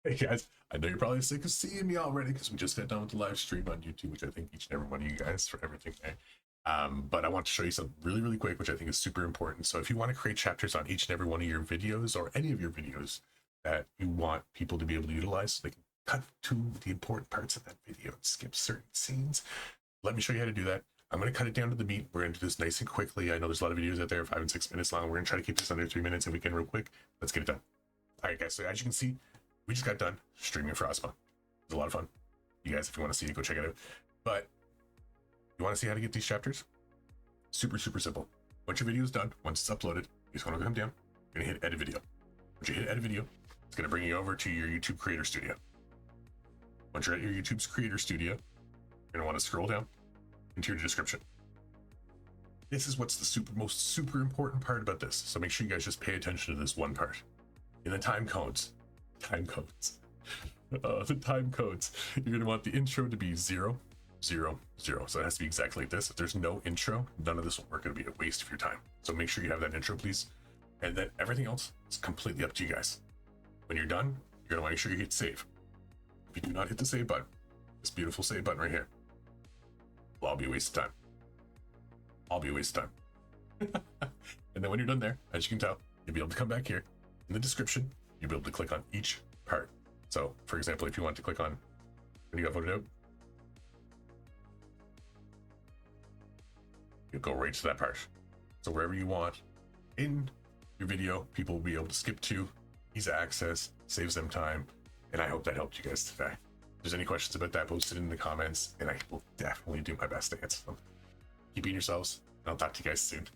Hey guys, I know you're probably sick of seeing me already because we just got done with the live stream on YouTube, which I thank each and every one of you guys for everything there. But I want to show you something really, really quick, which I think is super important. So if you want to create chapters on each and every one of your videos or any of your videos that you want people to be able to utilize, so they can cut to the important parts of that video and skip certain scenes, let me show you how to do that. I'm going to cut it down to the beat. We're going to do this nice and quickly. I know there's a lot of videos out there, 5 and 6 minutes long. We're going to try to keep this under 3 minutes if we can real quick. Let's get it done. All right, guys, so as you can see, we just got done streaming Frostma. It was a lot of fun. You guys, if you want to see it, go check it out. But you want to see how to get these chapters? Super, super simple. Once your video is done, once it's uploaded, you just want to come down, you're going to hit edit video. Once you hit edit video, it's going to bring you over to your YouTube Creator Studio. Once you're at your YouTube's Creator Studio, you're going to want to scroll down into your description. This is what's the most super important part about this. So make sure you guys just pay attention to this one part. In the time codes, the time codes, you're going to want the intro to be 0, 0, 0. So it has to be exactly like this. If there's no intro, none of this will work. It'll be a waste of your time. So make sure you have that intro, please. And then everything else is completely up to you guys. When you're done, you're going to want to make sure you hit save. If you do not hit the save button, this beautiful save button right here, well, I'll be a waste of time. I'll be a waste of time. And then when you're done there, as you can tell, you'll be able to come back here in the description. You'll be able to click on each part. So for example, if you want to click on when you got voted out, you'll go right to that part. So wherever you want in your video, people will be able to skip to, easy access, saves them time. And I hope that helped you guys today. If there's any questions about that, post it in the comments and I will definitely do my best to answer them. Keep being yourselves, and I'll talk to you guys soon.